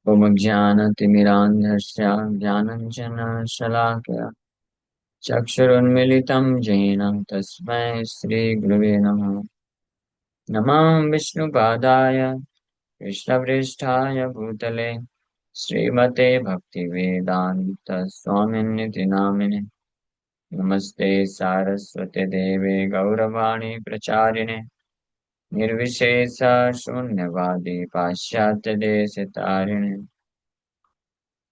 उपज्ञानतिमिरान्धस्य ज्ञानञ्जनशलाकया चक्षुरुन्मिलितं येन तस्मै श्रीगुरवे नमः। नमः विष्णुपादाय कृष्णपृष्ठाय भूतले श्रीमते भक्तिवेदान्तस्वामिन्निति नामिने। नमस्ते सारस्वते देवे गौरवाणी प्रचारिणे निर्विशेष शून्यवादी पाश्चात्यदेशतारिणे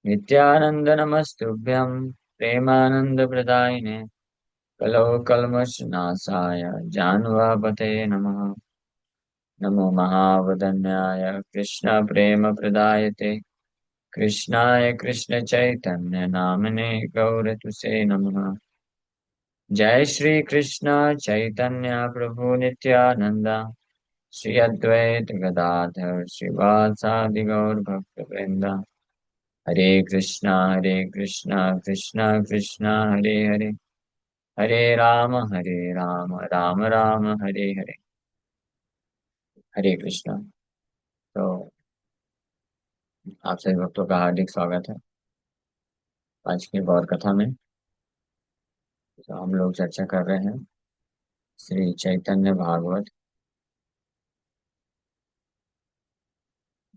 नित्यानंद नमस्तुभ्यं प्रेमानंद प्रदायिने कलो कल्मषनाशाय जानुवापते नमः। नमो महावदन्याय कृष्ण प्रेम प्रदायते कृष्णाय कृष्ण चैतन्य नामने गौरतुसे नमः। जय श्री कृष्ण चैतन्य प्रभु नित्यानंद श्री अद्वैत गदाधर श्रीवासादि गौर भक्त वृंदा। हरे कृष्णा कृष्णा कृष्णा हरे हरे हरे राम राम राम हरे हरे। हरे कृष्णा। तो आप सभी भक्तों का हार्दिक स्वागत है आज की गौर कथा में। तो हम लोग चर्चा कर रहे हैं Shri Chaitanya Bhagavat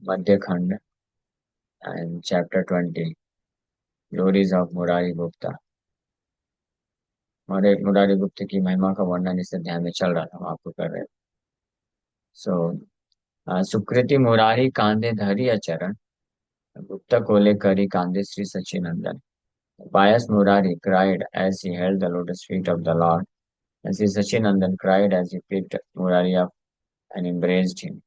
Madhya Khanda and chapter 20 glories of Murari Gupta. और एक मुरारी गुप्त की महिमा का वर्णन इस अध्याय में चल रहा था, हम आपको कर रहे थे। सो सुकृति मुरारी कांदे धरी अचरण गुप्त कोले करी कांदे Shri सच्चिनंदन। Pious Murari cried as he held the lotus feet of the Lord, and Sri Sachinandan cried as he picked Murari up and embraced him.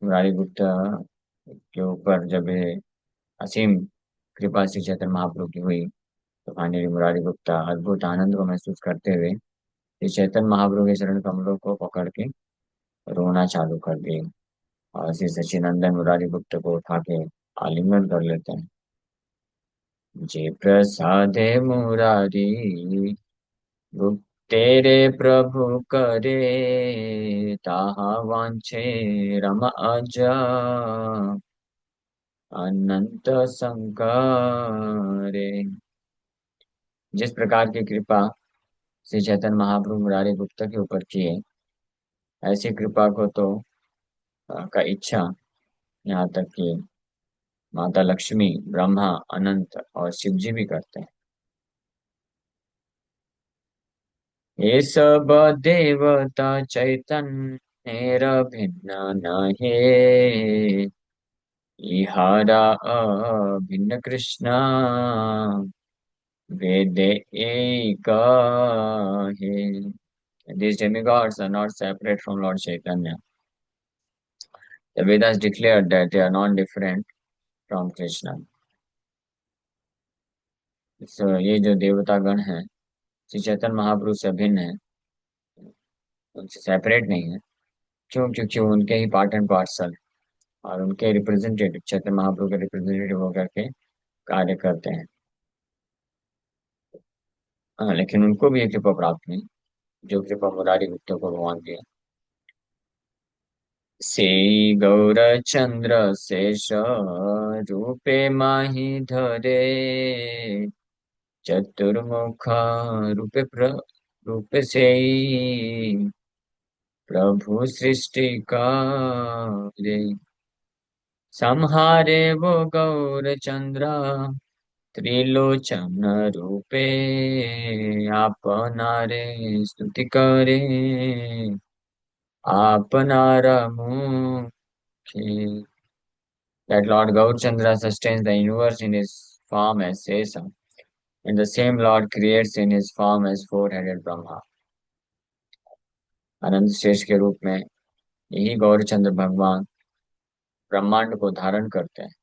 Murari गुप्त के ऊपर जब ये असीम कृपा श्री चैतन्य महाप्रभु की हुई तो फाइनली मुरारी गुप्ता अद्भुत आनंद को महसूस करते हुए श्री चैतन्य महाप्रभु के चरण कमलों को पकड़ के रोना चालू कर दिए। और श्री सच्चिनंदन मुरारी गुप्त को उठा के आलिंगन कर लेते हैं। जे प्रसादे मुरारी गुप्त तेरे प्रभु करे ताहा वांछे रम अजा अनंत संकारे। जिस प्रकार की कृपा श्री चैतन्य महाप्रभु मुरारी गुप्ता के ऊपर किए, ऐसी कृपा को तो का इच्छा यहाँ तक कि माता लक्ष्मी, ब्रह्मा, अनंत और शिव जी भी करते हैं। ये सब देवता चैतन्य भिन्न नहे इहारा भिन्न कृष्णा वेदे एक है। These demigods are not separate from Lord Chaitanya. The Vedas declared that they are non-different from Krishna. So, ये जो देवता गण हैं श्री चैतन्य महाप्रभु से अभिन्न है, उनसे सेपरेट नहीं है। क्यों? क्योंकि वो उनके ही पार्ट एंड पार्सल और उनके रिप्रेजेंटेटिव, चैतन्य महाप्रभु के रिप्रेजेंटेटिव होकर के कार्य करते हैं। हाँ, लेकिन उनको भी एक कृपा प्राप्त हुई जो कृपा मुरारी गुप्त को भगवान दिए। से गौर चंद्र शेष रूपे माही धरे चतुर्मुख रूप से प्रभु सृष्टि करे संहारे वो गौर चंद्र त्रिलोचन रूपे आपनारे स्तुति करे आपनारा मुखे। That Lord Gaurchandra sustains the universe in his form as Sesa, and the same Lord creates in his form as four-headed Brahma. अनंत शेष के रूप में यही गौरचंद्र भगवान ब्रह्मांड को धारण करते हैं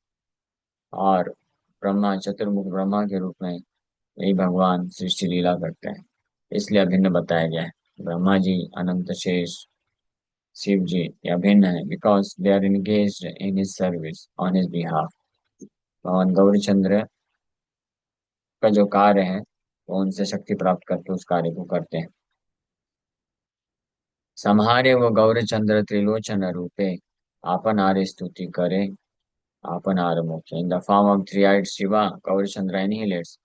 और ब्रह्मा, चतुर्मुख ब्रह्मा के रूप में यही भगवान सृष्टि लीला करते हैं। इसलिए अभिन्न बताया गया है। ब्रह्मा जी, अनंत शेष, शिव जी ये अभिन्न है because they are engaged in his service on his behalf. भगवान गौरचंद्र का जो कार्य है वो उनसे शक्ति प्राप्त करके उस कार्य को करते हैं। संहारे वो गौरचंद्र त्रिलोचन रूपे आपन स्तुति करे, आपन मुख्य in the form of three eyed Shiva Gaur Chandra annihilates,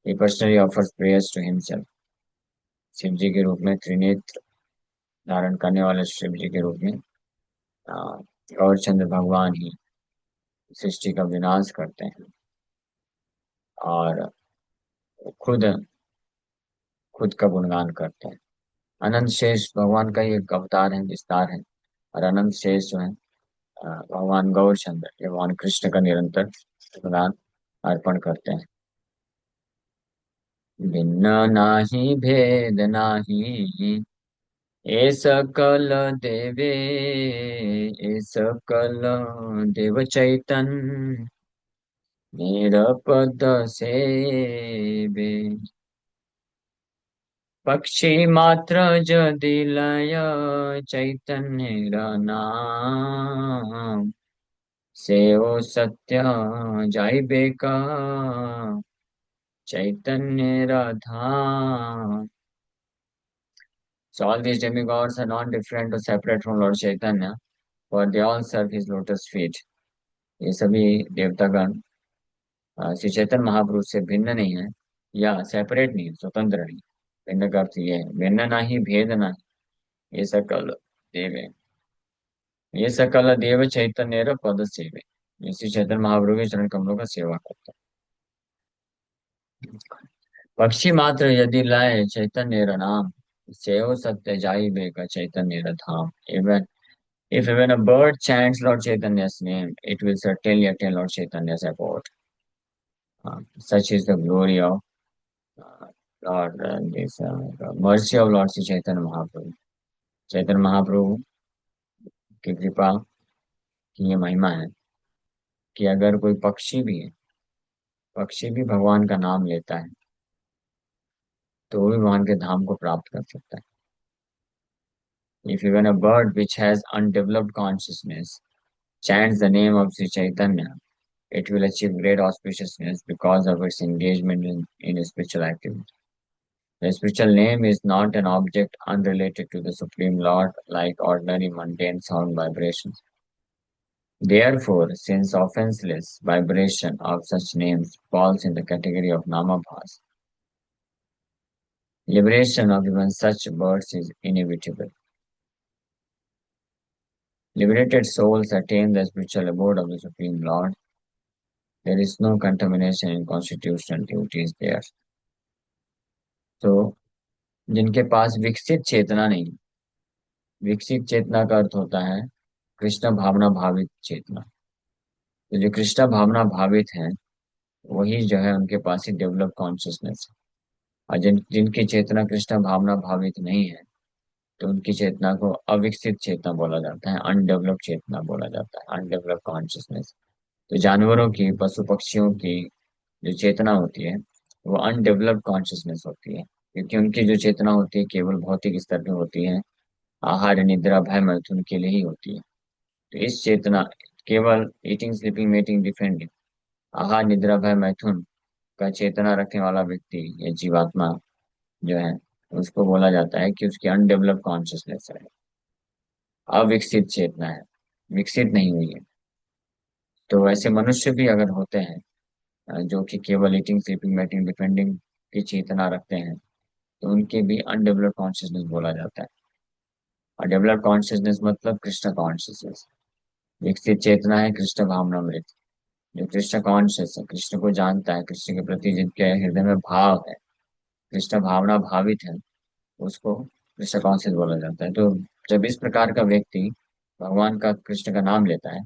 he personally offers prayers to himself। Shiv ji के रूप में त्रिनेत्र धारण करने वाले शिव जी के रूप में अ, गौर चंद्र भगवान ही सृष्टि का विनाश करते हैं, और खुद खुद का गुणगान करते हैं। अनंत शेष भगवान का ही एक अवतार है, विस्तार है। और अनंत शेष जो है भगवान गौरचंद्र ये भगवान कृष्ण का निरंतर गुणगान अर्पण करते हैं। भिन्न नाही भेद नाही, ए सकल देवे, ए सकल देव चैतन्य निरपद सेवे। पक्षी मात्र जदि लय चैतन्य नाम, से ओ सत्य जाइबे का चैतन्य धाम। So all these demigods are not different or separate from Lord Chaitanya, for they all serve his lotus feet। ये सभी देवतागण श्री चैतन्य महाप्रभु से भिन्न नहीं है, या सेपरेट नहीं, स्वतंत्र नहीं। भिन्न का अर्थ ये है, भिन्न ना ही भेद ना ही, ये सकल देव है, ये सकल देव चैतन्य पद सेवे। ये श्री चैतन्य महाप्रभु के चरण कमलों का सेवा करता है। पक्षी मात्र यदि लाए चैतन्य नाम, सेव सत्य जाई बेगा चैतन्य धाम। Even if even a bird chants Lord Chaitanya's name, it will certainly attain Lord Chaitanya's abode। Such is the glory of uh, Lord, this mercy of Lord Sri Chaitanya Mahaprabhu। Chaitanya Mahaprabhu की कृपा की ये महिमा है कि अगर कोई पक्षी भी है, पक्षी भी भगवान का नाम लेता है, तो वो भी भगवान के धाम को प्राप्त कर सकता है। If even a bird which has undeveloped consciousness chants the name of Sri Chaitanya, it will achieve great auspiciousness because of its engagement in spiritual activity। The spiritual name is not an object unrelated to the Supreme Lord like ordinary mundane sound vibrations. Therefore, since offenseless vibration of such names falls in the category of namabhas, liberation of even such birds is inevitable। Liberated souls attain the spiritual abode of the Supreme Lord। There is no contamination in constitutional duties there। तो जिनके पास विकसित चेतना नहीं, विकसित चेतना का अर्थ होता है कृष्ण भावना भावित चेतना। तो जो कृष्ण भावना भावित है, वही जो है उनके पास ही डेवलप कॉन्शियसनेस है। और जिनकी चेतना कृष्ण भावना भावित नहीं है, तो उनकी चेतना को अविकसित चेतना बोला जाता है, अनडेवलप्ड चेतना बोला जाता है, अनडेवलप्ड कॉन्शियसनेस। तो जानवरों की, पशु पक्षियों की जो चेतना होती है, वो अनडेवलप्ड कॉन्शियसनेस होती है, क्योंकि उनकी जो चेतना होती है केवल भौतिक स्तर पे होती है, आहार निद्रा भय मैथुन के लिए ही होती है। तो इस चेतना, केवल ईटिंग स्लीपिंग मेटिंग डिफेंडिंग, आहार निद्रा भय मैथुन का चेतना रखने वाला व्यक्ति या जीवात्मा जो है, उसको बोला जाता है कि उसकी अनडेवलप्ड कॉन्शियसनेस है, अविकसित चेतना है, विकसित नहीं हुई है। तो वैसे मनुष्य भी अगर होते हैं जो कि केवल ईटिंग स्लीपिंग मेटिंग डिफेंडिंग की चेतना रखते हैं, तो उनके भी अनडेवलप्ड कॉन्शियसनेस बोला जाता है। और डेवलप्ड कॉन्शियसनेस मतलब कृष्ण कॉन्शियसनेस। विकसित चेतना है कृष्ण भावनामृत। जो कृष्ण कॉन्शियस है, कृष्ण को जानता है, कृष्ण के प्रति जिनके हृदय में भाव है, कृष्ण भावना भावित है, उसको कृष्ण कॉन्शियस बोला जाता है। तो जब इस प्रकार का व्यक्ति भगवान का, कृष्ण का नाम लेता है,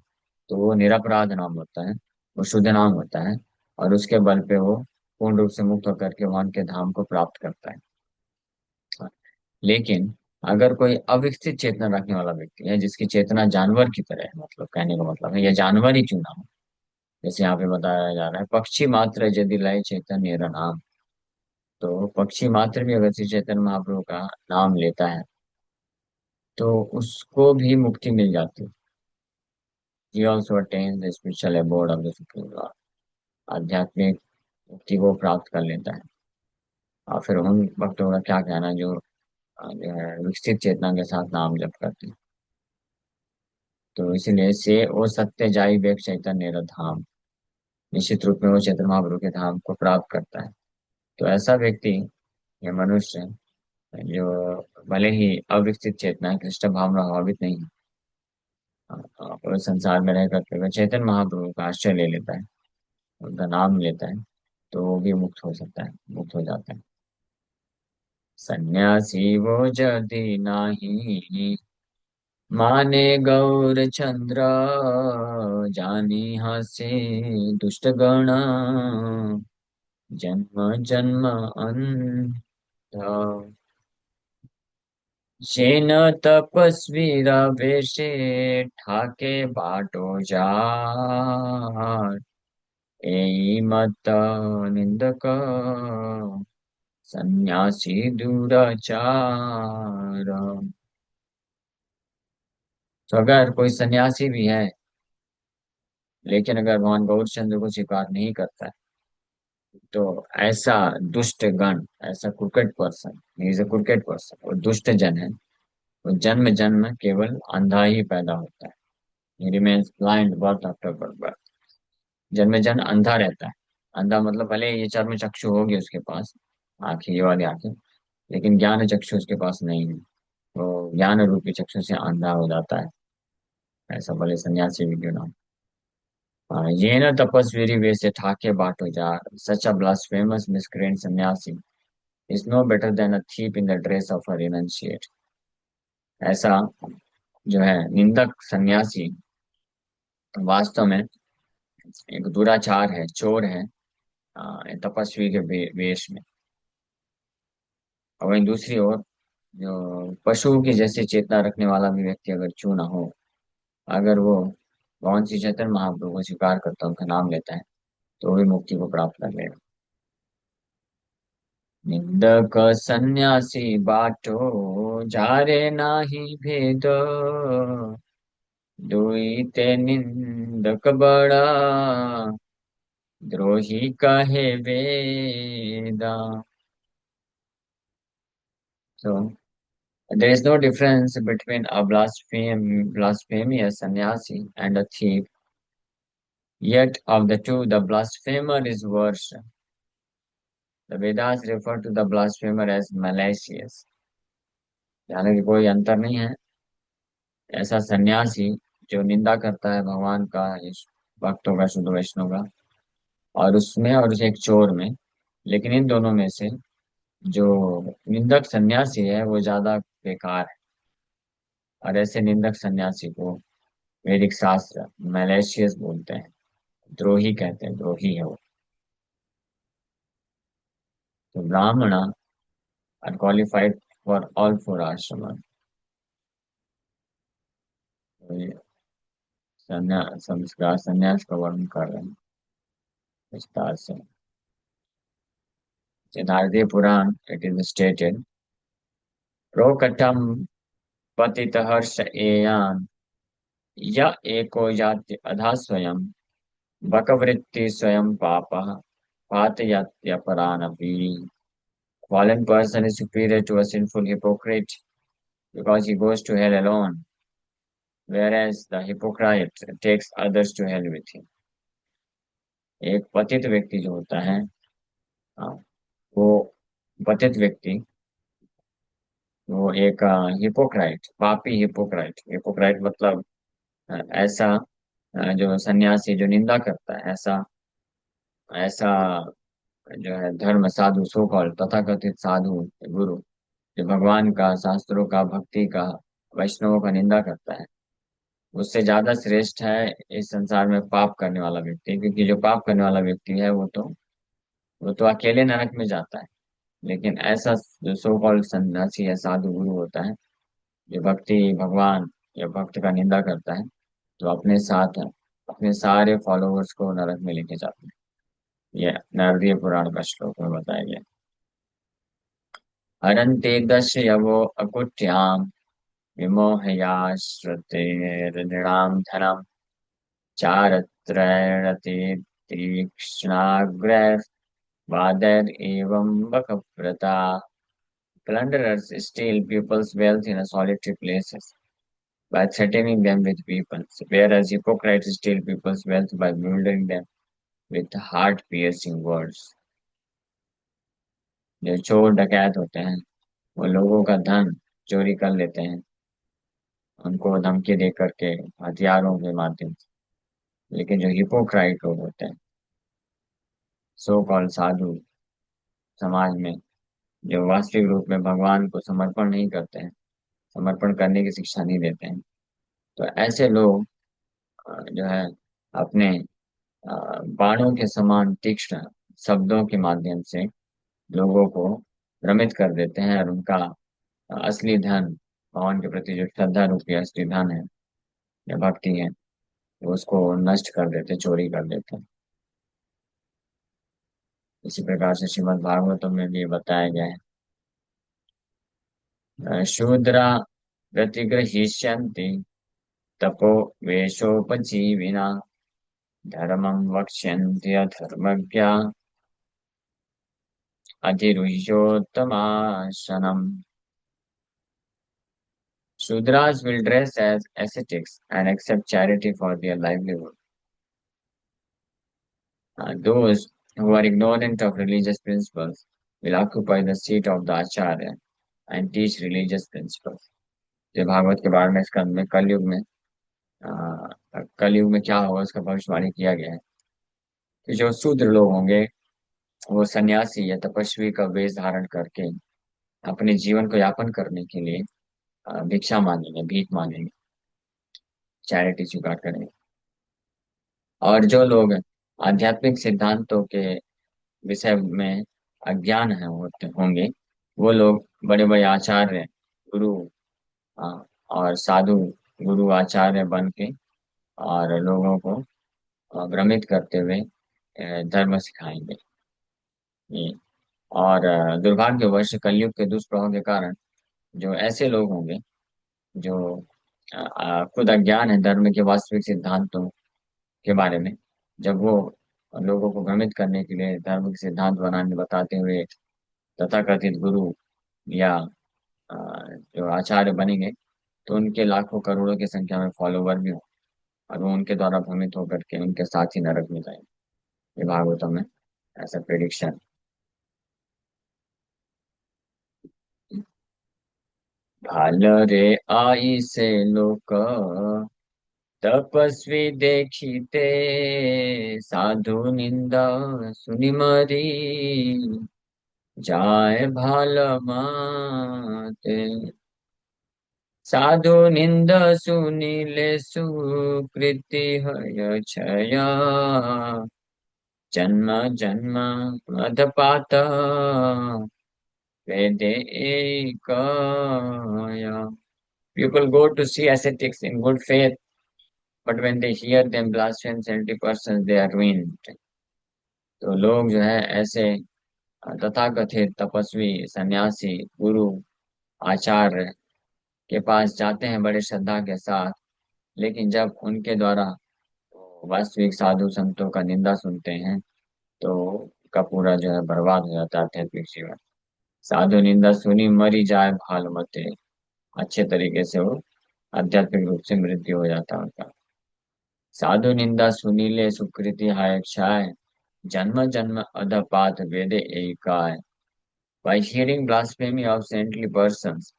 तो वो निरपराध नाम होता है, वो शुद्ध नाम होता है, और उसके बल पे वो पूर्ण रूप से मुक्त होकर के भगवान के धाम को प्राप्त करता है। लेकिन अगर कोई अविकसित चेतना रखने वाला व्यक्ति है, जिसकी चेतना जानवर की तरह है, मतलब कहने का मतलब है, या जानवर ही क्यों ना हो, जैसे यहाँ पे बताया जा रहा है, पक्षी मात्र यदि लय चैतन्य नाम। तो पक्षी मात्र भी अगर श्री चैतन्य महाप्रभु का नाम लेता है, तो उसको भी मुक्ति मिल जाती है। He also attains the spiritual abode of the Supreme Lord। आध्यात्मिक मुक्ति को प्राप्त कर लेता है। और फिर उन भक्तों का क्या कहना जो जो है विकसित चेतना के साथ नाम जप करते हैं। तो इसलिए से वो सत्य जाई वेग चैतन्य धाम, निश्चित रूप में वो चैतन्य महाप्रभु के धाम को प्राप्त करता है। तो ऐसा व्यक्ति या मनुष्य जो भले ही अविकसित चेतना है, कृष्ण भावना भावित नहीं है, और संसार में रह करके वह चैतन्य महाप्रभु का आश्रय ले लेता है, उनका नाम लेता है, तो वो भी मुक्त हो सकता है, मुक्त हो जाता है। सन्यासी वो जदि नाही, माने गौर चंद्र, जानी हसे दुष्ट गण, जन्म जन्म अंध, शेन तपस्वीरा वेशे, ठाके बाटो जार, एई मत निंदक, सन्यासी दुराचार। तो अगर कोई सन्यासी भी है, लेकिन अगर भगवान गौरचंद्र को स्वीकार नहीं करता है, तो ऐसा दुष्ट गण, ऐसा कुकेट पर्सन, इज अ कुकेट पर्सन, वो दुष्ट जन है, वो जन्म जन्म केवल अंधा ही पैदा होता है। He remains blind birth after birth। जन्म जन अंधा रहता है। अंधा मतलब भले ये चर्म चक्षु होगी उसके पास, आंखें, ये वाली आंखें, लेकिन ज्ञान चक्षु उसके पास नहीं है। तो ज्ञान रूपी चक्षु से अंधा हो जाता है, ऐसा भले सन्यासी भी क्यों ना हो। ये न तपस्वी वे से ठाके बाटो जा, सच अ ब्लास्फेमस miscreant सन्यासी is no better than a thief in the dress of a renunciate। ऐसा जो है निंदक सन्यासी वास्तव में एक दुराचार है, चोर है, तपस्वी के वेश में। और वहीं दूसरी ओर जो पशु की जैसी चेतना रखने वाला भी व्यक्ति अगर क्यों ना हो, अगर वो भगवान श्री चैतन्य महाप्रभु को स्वीकार करता है, उनका नाम लेता है, तो वो भी मुक्ति को प्राप्त कर लेगा। निंदक सन्यासी बाटो, जारे नाही भेद, दुई ते निंदक बड़ा, द्रोही कहे वेदा। So there is no difference between a blasphemous sannyasi and a thief. Yet of the two, the blasphemer is worse. The Vedas refer to the blasphemer as malicious। हालांकि कोई अंतर नहीं है। ऐसा सन्यासी जो निंदा करता है भगवान का, इस भक्तों का, शुद्ध वैष्णव का, और उसमें और उसे एक चोर में, लेकिन इन दोनों में से जो निंदक सन्यासी है वो ज्यादा बेकार है। और ऐसे निंदक सन्यासी को वैदिक शास्त्र मैलेशियस बोलते हैं, द्रोही कहते हैं, द्रोही है वो। तो brahmana are qualified for all four ashram. तो ये संस्कार संन्यास का वर्णन कर रहे हैं विस्तार से। In Naradiya Puran, it is stated, प्रोकटम पतित हर्ष एयान, य एको याति अधा स्वयं, बकवृत्ति स्वयं पापः, पातयत्यपरानपि। Fallen person is superior to a sinful hypocrite because he goes to hell alone, whereas the hypocrite takes others to hell with him। एक पतित व्यक्ति जो होता है, हाँ, वो पतित व्यक्ति, वो एक हिपोक्राइट, पापी हिपोक्राइट, हिपोक्राइट मतलब ऐसा जो सन्यासी जो निंदा करता है, ऐसा ऐसा जो है धर्म साधु, सो कॉल्ड तथाकथित साधु गुरु, जो भगवान का, शास्त्रों का, भक्ति का, वैष्णवों का निंदा करता है, उससे ज्यादा श्रेष्ठ है इस संसार में पाप करने वाला व्यक्ति। क्योंकि जो पाप करने वाला व्यक्ति है वो तो अकेले नरक में जाता है। लेकिन ऐसा जो सो कॉल्ड सन्यासी या साधु गुरु होता है, जो भक्ति, भगवान या भक्त का निंदा करता है, तो अपने साथ अपने सारे फॉलोअर्स को नरक में लेके जाते हैं। ये नारदीय पुराण का श्लोक में बताया गया। हरन्ते दशयवो अकुट्याम, विमोहयाश्रतेर्नृणां धनम्, चारत्रयणते तीक्ष्णाग्रैर्वादैरेवं बकव्रता। Plunderers steal people's wealth in a solitary places, by threatening them with weapons, whereas hypocrites steal people's wealth by bewildering them with heart-piercing words. जो चोर डकैत होते हैं वो लोगों का धन चोरी कर लेते हैं, उनको धमकी दे करके, हथियारों के माध्यम से। लेकिन जो हिपोक्राइट लोग होते हैं, सो कॉल्ड साधु समाज में, जो वास्तविक रूप में भगवान को समर्पण नहीं करते हैं, समर्पण करने की शिक्षा नहीं देते हैं, तो ऐसे लोग जो है अपने बाणों के समान तीक्ष्ण शब्दों के माध्यम से लोगों को भ्रमित कर देते हैं, और उनका असली धन, भगवान के प्रति जो श्रद्धा रूपी असली धन है या भक्ति है, वो उसको नष्ट कर देते, चोरी कर देते हैं। इसी प्रकार से श्रीमद् भागवतम में भी ये बताया गया है, शूद्रा प्रतिगृहीष्यन्ति तपो वेशोपजीविना धर्मं वक्ष्यन्ति अधर्मज्ञा अधिरुह्योत्तमासनम्। Shudras will dress as ascetics and accept charity for their livelihood. Those who are ignorant of religious principles will occupy the seat of the Acharya and teach religious principles. जो भागवत के 12वें स्कंद में कलयुग में क्या होगा उसका भविष्यवाणी किया गया है कि जो शूद्र लोग होंगे वो सन्यासी या तपस्वी का वेश धारण करके अपने जीवन को यापन करने के लिए भिक्षा मांगेंगे, भीख मांगेंगे, चैरिटी स्वीकार करेंगे। और जो लोग आध्यात्मिक सिद्धांतों के विषय में अज्ञान है होते होंगे, वो लोग बड़े बड़े आचार्य, गुरु अ, और साधु, गुरु आचार्य बन के और लोगों को भ्रमित करते हुए धर्म सिखाएंगे। ये और दुर्भाग्यवश कलयुग के दुष्प्रभाव के कारण जो ऐसे लोग होंगे जो खुद अज्ञान है धर्म के वास्तविक सिद्धांतों के बारे में, जब वो लोगों को भ्रमित करने के लिए धर्म के सिद्धांत बनाने बताते हुए तथाकथित गुरु या अ, जो आचार्य बनेंगे, तो उनके लाखों करोड़ों की संख्या में फॉलोवर भी हो, और वो उनके द्वारा भ्रमित होकर के उनके साथ ही नरक में जाएंगे। ये भागवतम में ऐसा प्रेडिक्शन। भाल रे आई से लोक तपस्वी देखीते, साधु निंदा सुनि मरी जाय भाल माते। साधु निंदा सुनिले सुकृति हय क्षया, जन्म जन्म अधपात वेदे एकया। People go to see ascetics in good faith, but when they hear them blaspheme saintly persons, they are ruined. तो लोग जो है ऐसे तथाकथित तपस्वी, सन्यासी, गुरु, आचार्य के पास जाते हैं बड़े श्रद्धा के साथ, लेकिन जब उनके द्वारा वास्तविक साधु संतों का निंदा सुनते हैं तो का पूरा जो है बर्बाद हो जाता है आध्यात्मिक जीवन। साधु निंदा सुनी मरी जाए भालमते, अच्छे तरीके से वो आध्यात्मिक रूप से मृत्यु हो जाता है उनका। साधु निंदा सुनीले सुकृति हाय क्षाय, जन्म जन्म अधपात वेदे एकाय। By hearing blasphemy of saintly persons,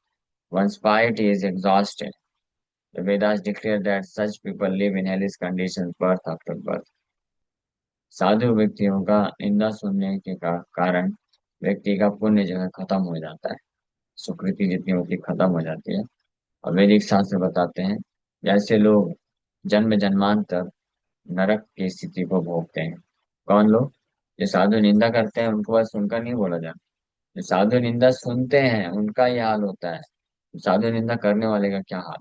one's piety is exhausted. The Vedas declare that such people live in hellish conditions birth after birth. साधु व्यक्तियों का निंदा सुनने के कारण व्यक्ति का पुण्य जो है खत्म हो जाता है, सुकृति जितनी होती खत्म हो जाती है। और वैदिक शास्त्र बताते हैं ऐसे लोग जन्म जन्मांतर नरक की स्थिति को भोगते हैं। कौन लोग? जो साधु निंदा करते हैं उनको बस उनका नहीं बोला जाता, जो साधु निंदा सुनते हैं उनका ये हाल होता है। साधु निंदा करने वाले का क्या हाल?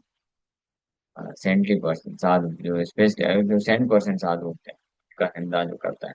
सेंटली पर्सन साधु, जो स्पेशली जो सेंट पर्सन साधु होते हैं, का निंदा जो करता है